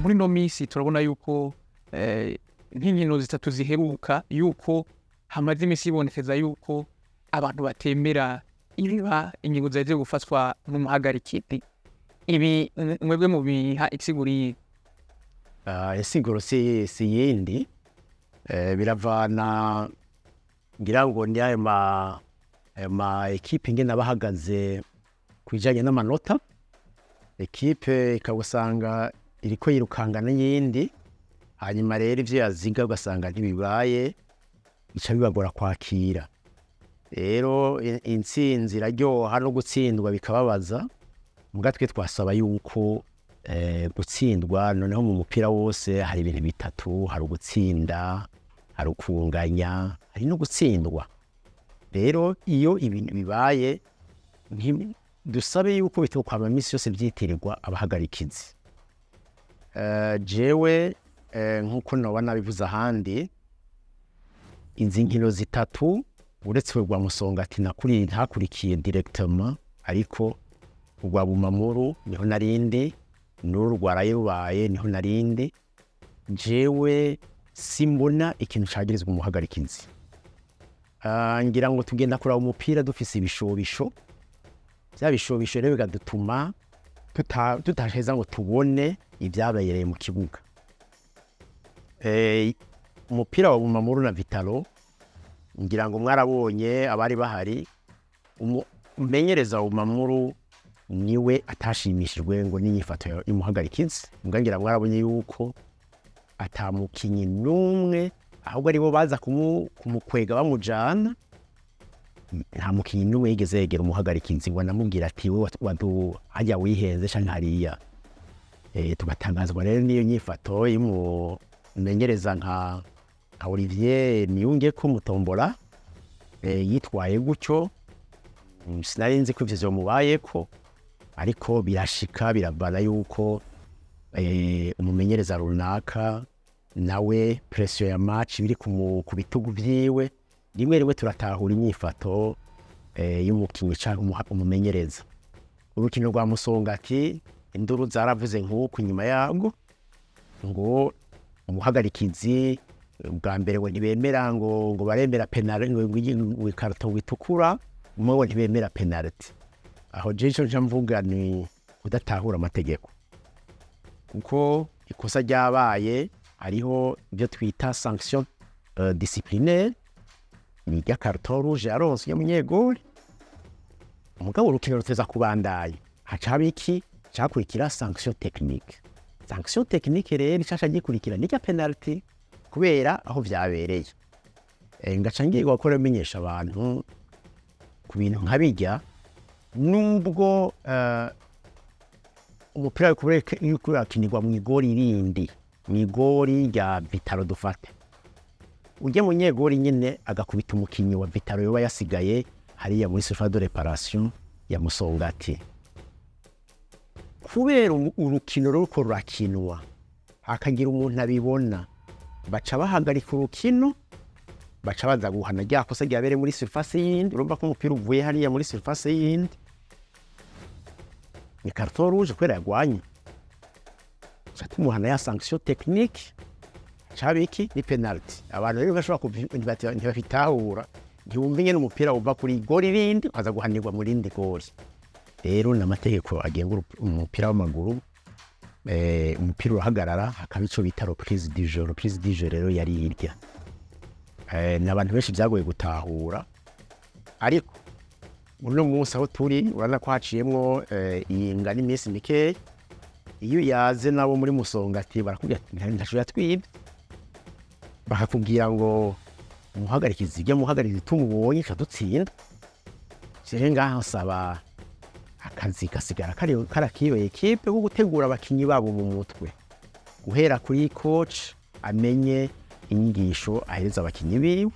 muri no misi turabona yuko nk'inkino zitatu ziheruka yuko hamaze imisi ibonekeza yuko abantu batemera ibiba ingingo zaje gufatwa n'umuhagarikizi. Ibi mwebwe mu biha isiguriye? Isiguro si yindi, biravana ngira ngo ndi ayo ma ekipe ngena bahagaze kwijanye n'amanota. Ekipe ikabusanga iriko yirukangana n'iyindi, hanyuma rero ivyo yaziga ugasanga ntibibaye, bica bibagora kwakira. Rero intsinzi iraryoha no gutsindwa bikababaza, muga twe twasaba yuko gutsindwa noneho mu mupira wose hari ibintu bitatu: hari ugutsinda, hari ukunganya, hari no gutsindwa. Rero iyo ibintu bibaye dusabe yuko bitokwama imisi yose byitirirwa abahagarikizi. Jewe nkuko nabona bivuze ahandi, izi nkino zitatu uretse rwa Musongati ntakurikiye directement, ariko rwa Bumamuru niho narindi, n'uru rwaraye rubaye niho narindi. Jewe simbona ikintu cagirizwa umuhagarikizi. Ngira ngo tugenda kuraba umupira dufise ibishobisho, bya bishobisho rero bigadutuma tutaheza ngo tubone ibyabayereye mu kibuga. Umupira wa Bumamuru na Vitalo ngira ngo mwarabonye abari bahari, umenyereza wa Bumamuru niwe atashimishijwe ngo n'inyifato y'umuhagarikizi. Ngira mwarabonye yuko atamukinyi numwe, ahubwo aribo baza kumukwega bamujana. Nta mukinyi numwe yigeze yegera umuhagarikizi ngo anamubwira ati we hajya wihenze canke hariya. Tugatangazwa rero niyo nyifato y'umumenyereza nka Olivier Niyunge ko mutombola yitwaye gutyo. Sinari nzi ko ivyo vyomubayeko, ariko birashika birabana yuko umumenyereza runaka nawe pressure ya match biri ku bitugu vyiwe, rimwe turatahura inyifato y'umukinyi cyangwa umumenyereza. Urukino rwa Musongati induru zaravuze nk'uko inyuma yago ngo umuhagarikizi bwa mbere ngo ntibemera ngo baremera penalty, ngo ikarto witukura umwe ntibemera penalty. Aho jeje nja mvuga ni kudatahura amategeko, kuko ikosa ryabaye hariho ibyo twita sanction disciplinaire, ni ya carton rouge yaronse y'umunyegoli. Umugabo urukino ruteza kubandanya, hacaba iki cyakurikira sanction technique. Sanction technique rero icasha gikurikira ni ya penalty kubera aho vyabereye. Ngaca ngiye gukora menyesha abantu ku bintu nkabijya, nubwo umupira yuko yakinirwa mu igori rindi, mu igori rya Vitalo dufate, ujye mu nyegori nyene agakubita umukinyi wa Vitalo yoba yasigaye hariya muri surface de réparation ya Musongati. Kubera urukino ruko rurakinwa hakagira umuntu abibona, baca bahagarika urukino, baca baza guhana rya kosa ryabere muri surface yindi. Urumva ko umupira uvuye hariya muri surface yindi, ni carton rouge kwera yagwanye. Satumuhana ya sanction technique, cabiki ni penalty. Abantu rero bashobora ntibafitahura, ntibumva ingene umupira uva kuri goli rindi aza guhanirwa muri rindi goli. Rero n'amategeko agenga umupira w'amaguru, umupira urahagarara hakaba ico bita reprise du jeu. Reprise du jeu rero yari irya. N'abantu benshi byagoye gutahura, ariko uno munsi aho turi urana ko haciyemwo ingana imisi mikeya. Iyo yaze nabo muri Musongati barakubwira ati ndashoboye twibye, bakakubwira ngo umuhagarikizi tumubonye cadutsinda. Sire ngaho saba akazi gasigara karakiyoye ekipe ko gutegura abakinyi babo mu mutwe, guhera kuri coach amenye inyigisho ahereza abakinyi biwe.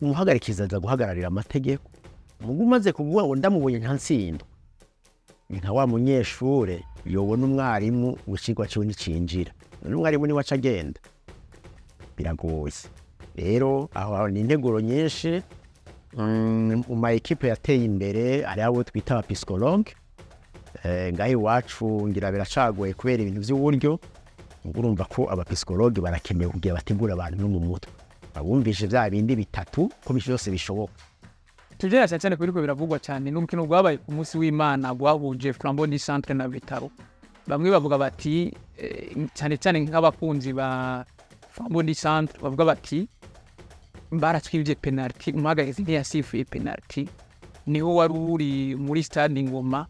Umuhagarikizi aza guhagararira amategeko, mugumaze kuvuga ngo ndamubonye ntansindwa. Nka wa munyeshure yobona umwarimu w'ikigwa cyo nicinjira, n'umwarimu ni waca agenda, biragoye. Rero aho ni integuro nyinshi. Uma ekipe yateye imbere ari abo twita psychologue, ngaho iwacu ngira biracagoye kubera ibintu by'uburyo, urumva ko abapsikologe barakenewe kugira bategura abantu no mu mutwe babumvishe vya bindi bitatu ko byose bishoboka. tujya cyane kubiriko biravugwa cyane n'umukino gwabaye ku munsi w'Imana gwahuje Flambeau du Centre na Vitaro. Bamwe bavuga bati cyane cyane nk'abakunzi ba Flambeau du Centre bavuga bati baratwivye penalty, umuhagarikizi ntiyasifuye penalty, niho wari uri muri stade Ngoma.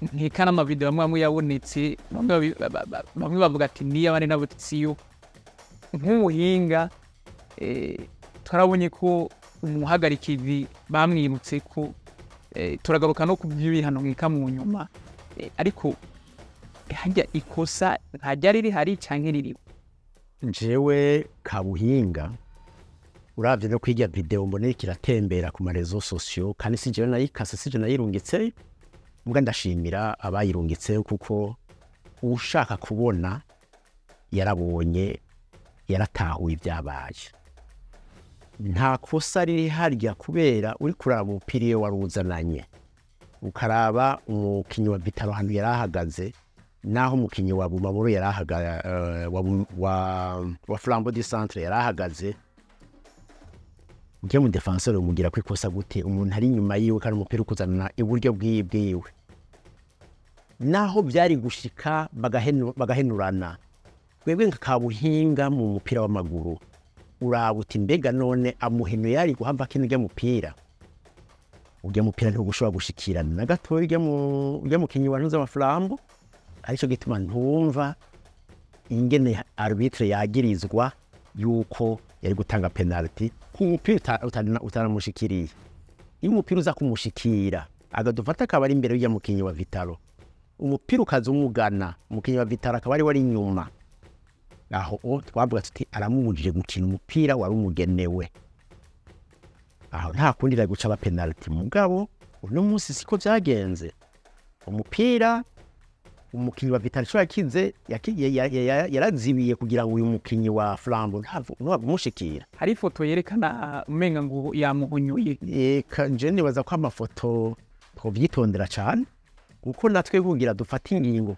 Nkikana amavideo amwe yabonetse, bamwe bavuga ati niyo abane nabutiyo nk'umuhinga. Twarabonye ko umuhagarikizi bamwirutse ko turagaruka no kubyibihano nkika mu nyuma, ariko hajya ikosa ntajya riri hari canke ririho. Jewe kabuhinga uravye no kwiga video mbonera kiratembera ku marezo sociaux, kandi si jewe nayikase, si jewe nayirungitse, mbwa ndashimira abayirungitse kuko ushaka kubona yarabonye, yaratahuye ibyabaye. Nta kosa riri harya kubera uri kuraba umupira iyo waruzananye ukaraba umukinyi wa Vitaro hano yarahagaze naho umukinyi wa Bumamuru yarahagaze, wa Flambeau du Centre yarahagaze. Ugiye mu defenseur umugira ko ikosa gute umuntu ari nyuma yiwe kandi umupira ukuzana iburyo bwiwe, naho byari gushika bagahenurana. Twebwe nka kabuhinga mu mupira w'amaguru urabuti mbega none amuheno yari guhamba kino ujya mupira, ujya mupira ntugushobora gushikirana na gato ujya mu kinyi wantuza wa Flambeau. Arico gituma ntumva ingene arbitre yagirizwa yuko yari gutanga penalty ku mupira utaramushikiriye. Iyo umupira uza kumushikira agadufata akaba ari imbere y'ujya mu kinyi wa Vitaro, umupira ukaza umugana umukinyi wa Vitaro akaba ari wari inyuma, aho twavuga tuti aramumujije gukina umupira wari umugenewe. Aho nta kundi la guca ba penalty. Mugabo uno munsi siko byagenze. Umupira umukinyi wa Vitaro cyo yakize yarazibiye kugira ngo uyu mukinyi wa Flambeau ntagumushikira. Hari ifoto yerekana umenga ngo yamuhunyuye. Kanje nibaza ko amafoto twovyitondera cyane kuko natwe kugira dufata ingingo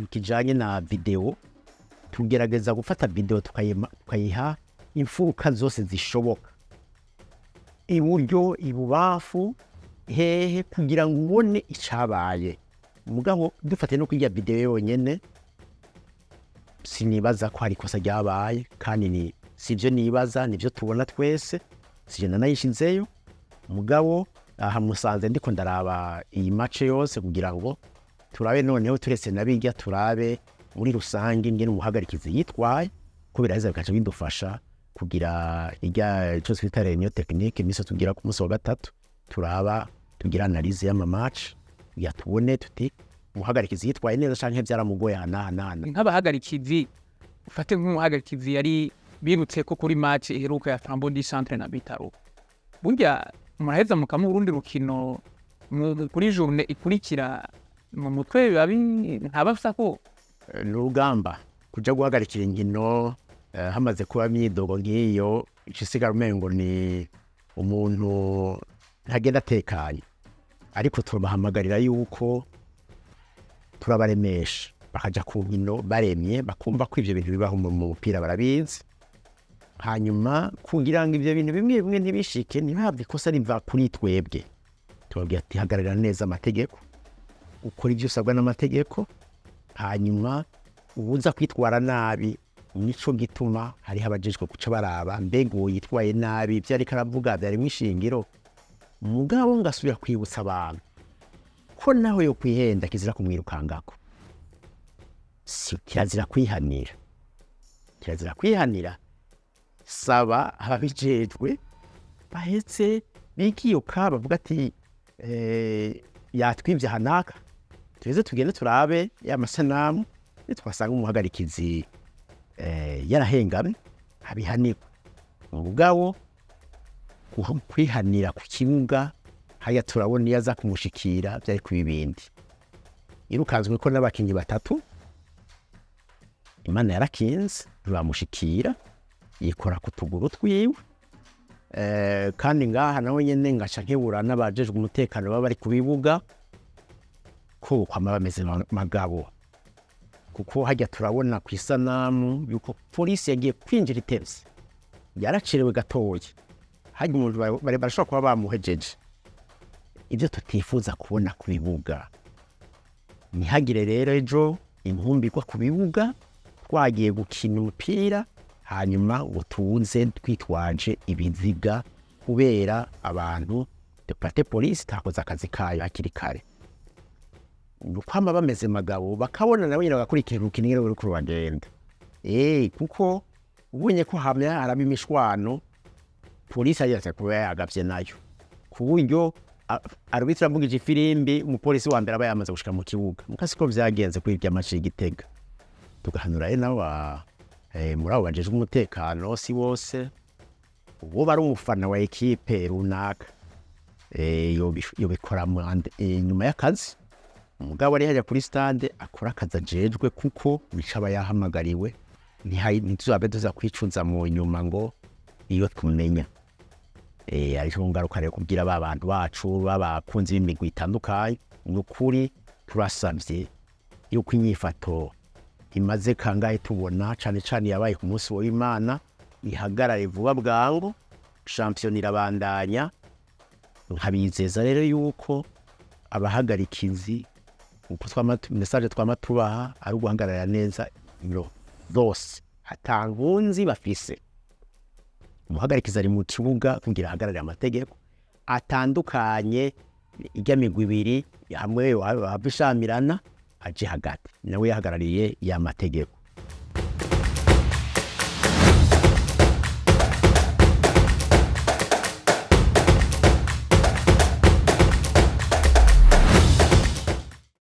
kijanye na video, tugerageza gufata video tukayiha imfuruka zose zishoboka, iburyo ibubafu hehe, kugira ngo ubone icabaye. Mugabo dufate no kwiga video yonyene sinibaza ko hari kosa ryabaye, kandi ni sivyo nibaza, nivyo tubona twese, sije nanayishizeyo. Mugabo aha musanze ndiko ndaraba iyi match yose kugira ngo turabe noneho turese nabijya turabe muri rusange ngene umuhagarikizi yitwaye, ko biraheza bikaca bidufasha kugira ijya cyo twita reunion technique miso tugira ku munsi wa gatatu, turaba tugira analyse y'ama match ya tubone tuti umuhagarikizi yitwaye neza canke byaramugoye hana. Nk'abahagarikizi ufate nk'umuhagarikizi yari birutse ko kuri match iheruka ya Flambeau du Centre na Vitaro, burya muraheza mukamu urundi rukino kuri journée ikurikira mu mutwe ntabafisa ko n'urugamba kuja guhagarikira inkino hamaze kuba myidogo ngiyo ikisigara umengo ni umuntu ntagenda atekanye. Ariko turabahamagarira yuko turabaremesha bakaja ku nkino baremye, bakumva ko ivyo bintu bibaho mu mupira barabizi, hanyuma kugira ngo ivyo bintu bimwe bimwe ntibishike ntihabwe ikosa riva kuri twebwe. Tubabwira ati hagarara neza amategeko, ukora ivyo usabwa n'amategeko, hanyuma ubuza kwitwara nabi. Nico gituma hari habajejwe guca baraba mbega uwo yitwaye nabi byari karavuga byari mwishingiro. Mugabo ngasubira kwibutsa abantu ko naho yo kwihenda kizira kumwirukangako, si kirazira kwihanira, kirazira kwihanira. Saba ababijejwe bahetse bikiyoka bavuga ati yatwivye hanaka, tuze tugende turabe ya masanamu twasanga umuhagarikizi yarahengamye abihanirwa. Mugabo kwihanira ku kibuga haya turabona yaza kumushikira byari kubibindi. Irukanzwe ko n'abakinyi batatu Imana yarakinze turamushikira yikora ku tuguru twiwe, kandi ngaha nawe nyene ngaca nkebura n'abajejwe umutekano baba bari kubibuga ko kwama bameze magabo, kuko hajya turabona ku isanamu yuko polisi yagiye kwinjira itevye yaracerewe gatoya hajya umuntu barashobora kuba bamuhejeje ibyo tutifuza kubona ku bibuga ntihagire rero ejo inkumbirwa ku bibuga twagiye gukina umupira hanyuma ngo tuze twitwaje ibiziga kubera abantu depate polisi itakoze akazi kayo hakiri kare nukwama bameze magabo bakabona nabo nyine bagakurikira urukino rero ruri kurubagenda kuko ubonye ko hamya haraba imishwano polisi yageze kuba yagavye nayo ku buryo arubitira amugije ifirimbi umupolisi wa mbere aba yamaze gushika mu kibuga mukasi ko vyagenze kuri irya match y'Igitega tugahanura rero nabo muri abo bajejwe umutekano si wose uwo bari umufana wa ekipe runaka yobikora nyuma y'akazi umugabo ari hajya kuri stade akora akazi ajejwe kuko bicaba yahamagariwe ntituzabe tuza kwicunza mu nyuma ngo iyo tumenya ariko ngaruka rero kubwira ba bantu bacu babakunzi b'imigwi itandukanye n'ukuri turasavye yuko inyifato imaze kangahe tubona cane cane yabaye ku munsi w'Imana ihagarare vuba bwango champion irabandanya nkabizeza rero yuko abahagarikizi uko message twamatubaha ari uguhagarara neza ibiro zose hatangunzi bafise umuhagarikizi ari mu kibuga kugira ahagarare amategeko atandukanye ijya migwi ibiri hamwe abishamirana aje hagati nawe yahagarariye ya mategeko